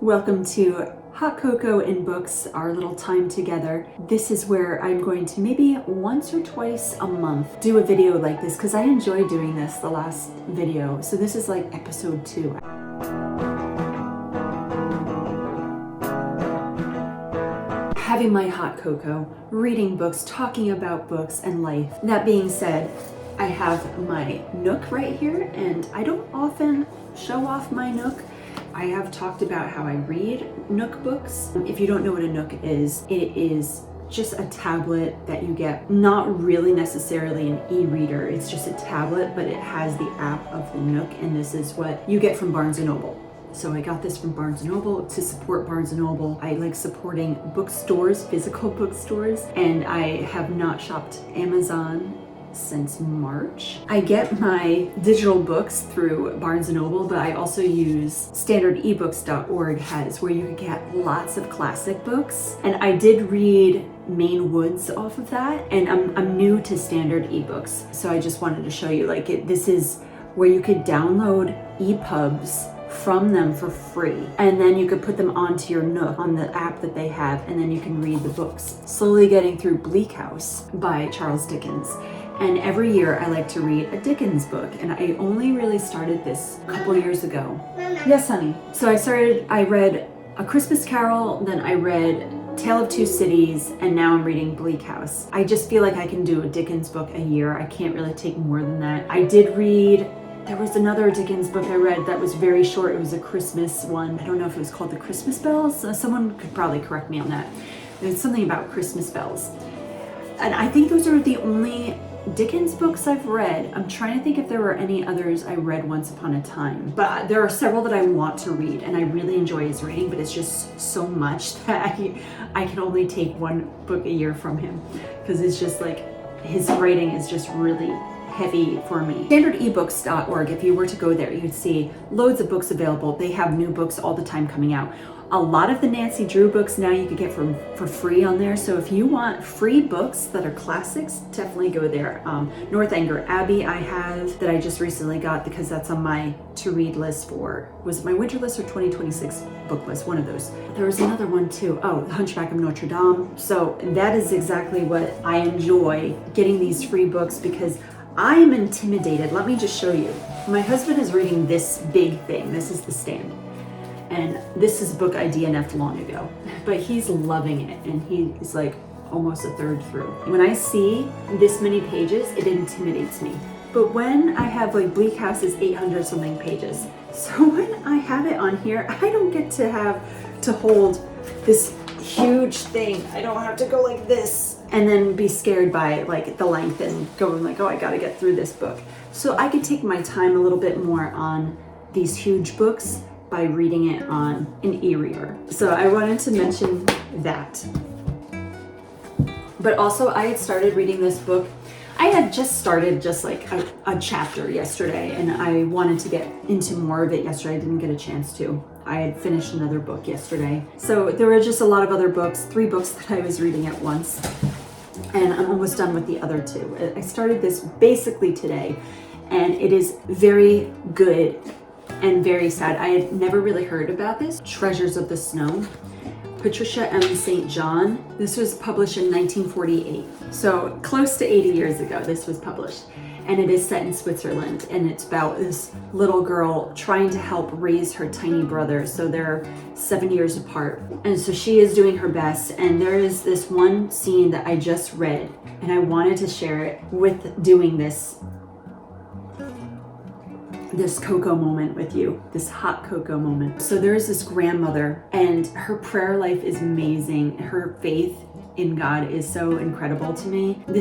Welcome to Hot Cocoa and Books, our little time together. This is where I'm going to maybe once or twice a month do a video like this because I enjoyed doing this the last video. So this is like episode 2. Having my hot cocoa, reading books, talking about books and life. That being said, I have my Nook right here and I don't often show off my Nook. I have talked about how I read Nook books. If you don't know what a Nook is, it is just a tablet that you get, not really necessarily an e-reader, it's just a tablet, but it has the app of the Nook, and this is what you get from Barnes & Noble. So I got this from Barnes & Noble to support Barnes & Noble. I like supporting bookstores, physical bookstores, and I have not shopped Amazon since March. I get my digital books through Barnes & Noble, but I also use EBooks.org has where you can get lots of classic books. And I did read Maine Woods off of that, and I'm new to standard ebooks. So I just wanted to show you this is where you could download EPUBs from them for free, and then you could put them onto your Nook on the app that they have, and then you can read the books. Slowly getting through Bleak House by Charlest Dickens. And every year I like to read a Dickens book, and I only really started this a couple years ago. Yes, honey. So I read A Christmas Carol, then I read Tale of Two Cities, and now I'm reading Bleak House. I just feel like I can do a Dickens book a year. I can't really take more than that. I did read, there was another Dickens book I read that was very short. It was a Christmas one. I don't know if it was called The Christmas Bells. Someone could probably correct me on that. There's something about Christmas bells. And I think those are the only Dickens books I've read. I'm trying to think if there were any others I read once upon a time, but there are several that I want to read and I really enjoy his writing, but it's just so much that I can only take one book a year from him because it's just like his writing is just really heavy for me. StandardEbooks.org, if you were to go there, you'd see loads of books available. They have new books all the time coming out. A lot of the Nancy Drew books now you can get for free on there. So if you want free books that are classics, definitely go there. Northanger Abbey I have that I just recently got because that's on my to read list for, was it my winter list or 2026 book list? One of those. There was another one too. Oh, The Hunchback of Notre Dame. So that is exactly what I enjoy, getting these free books, because I am intimidated. Let me just show you. My husband is reading this big thing. This is The Stand. And this is a book I DNF'd long ago, but he's loving it, and he's like almost a third through. When I see this many pages, it intimidates me. But when I have like Bleak House is 800 something pages. So when I have it on here, I don't get to have to hold this huge thing. I don't have to go like this and then be scared by like the length and going like, oh, I gotta get through this book. So I could take my time a little bit more on these huge books by reading it on an e-reader. So I wanted to mention that. But also I had started reading this book. I had just started just like a chapter yesterday, and I wanted to get into more of it yesterday. I didn't get a chance to. I had finished another book yesterday. So there were just a lot of other books, 3 books that I was reading at once. And I'm almost done with the other 2. I started this basically today, and it is very good and very sad. I had never really heard about this. Treasures of the Snow. Patricia M. St. John. This was published in 1948. So close to 80 years ago this was published. And it is set in Switzerland, and it's about this little girl trying to help raise her tiny brother. So they're 7 years apart. And so she is doing her best. And there is this one scene that I just read, and I wanted to share it with doing this cocoa moment with you, this hot cocoa moment. So there is this grandmother, and her prayer life is amazing. Her faith in God is so incredible to me. I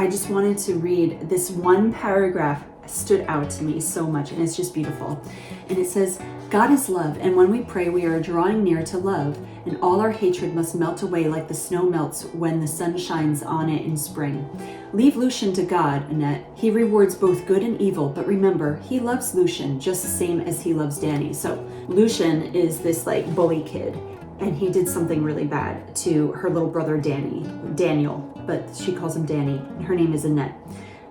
just wanted to read this one paragraph. Stood out to me so much, and it's just beautiful. And it says, God is love, and when we pray we are drawing near to love, and all our hatred must melt away like the snow melts when the sun shines on it in spring. Leave Lucian to God, Annette. He rewards both good and evil, but remember, he loves Lucian just the same as he loves Danny. So Lucian is this like bully kid, and he did something really bad to her little brother Daniel, but she calls him Danny, and her name is Annette.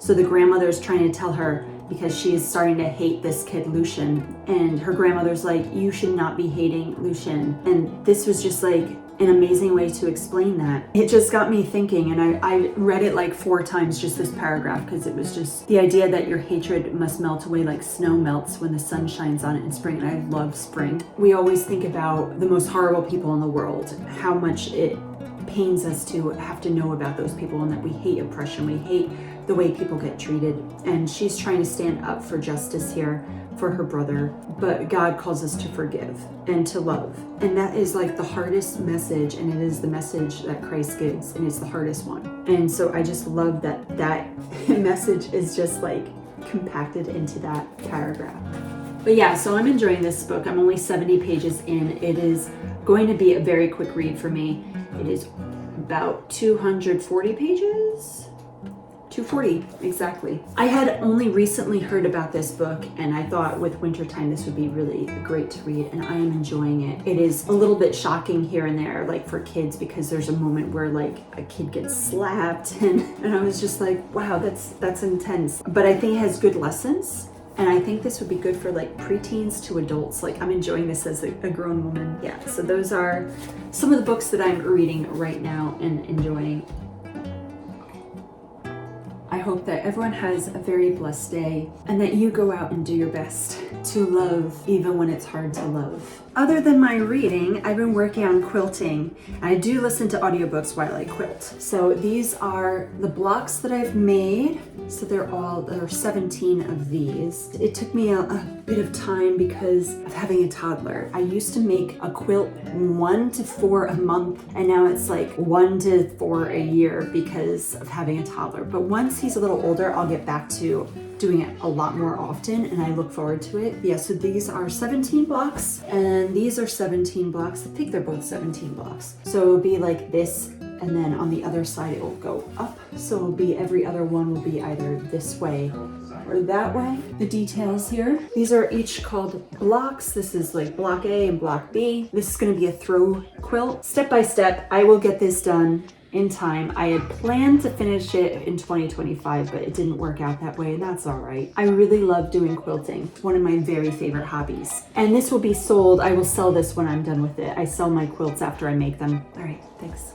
So the grandmother is trying to tell her, because she is starting to hate this kid Lucian, and her grandmother's like, you should not be hating Lucian. And this was just like an amazing way to explain that. It just got me thinking, and I read it like 4 times, just this paragraph, because it was just the idea that your hatred must melt away like snow melts when the sun shines on it in spring. And I love spring. We always think about the most horrible people in the world, how much it pains us to have to know about those people, and that we hate oppression, we hate the way people get treated. And she's trying to stand up for justice here for her brother, but God calls us to forgive and to love. And that is like the hardest message, and it is the message that Christ gives, and it's the hardest one. And so I just love that message is just like compacted into that paragraph. But yeah, so I'm enjoying this book. I'm only 70 pages in. It is going to be a very quick read for me. It is about 240 pages. 240, exactly. I had only recently heard about this book, and I thought with wintertime this would be really great to read, and I am enjoying it. It is a little bit shocking here and there, like for kids, because there's a moment where like a kid gets slapped, and I was just like, wow, that's intense. But I think it has good lessons. And I think this would be good for like preteens to adults. Like I'm enjoying this as a grown woman. Yeah, so those are some of the books that I'm reading right now and enjoying. I hope that everyone has a very blessed day, and that you go out and do your best to love even when it's hard to love. Other than my reading, I've been working on quilting. I do listen to audiobooks while I quilt. So these are the blocks that I've made. So there are 17 of these. It took me a bit of time because of having a toddler. I used to make a quilt 1 to 4 a month, and now it's like 1 to 4 a year because of having a toddler. But once he's a little older, I'll get back to doing it a lot more often, and I look forward to it. Yeah, so these are 17 blocks, and these are 17 blocks. I think they're both 17 blocks. So it'll be like this, and then on the other side it will go up. So it'll be every other one will be either this way or that way. The details here, these are each called blocks. This is like block A and block B. This is going to be a throw quilt. Step by step, I will get this done in time. I had planned to finish it in 2025, but it didn't work out that way, and that's all right. I really love doing quilting. It's one of my very favorite hobbies. And this will be sold. I will sell this when I'm done with it. I sell my quilts after I make them. All right, thanks.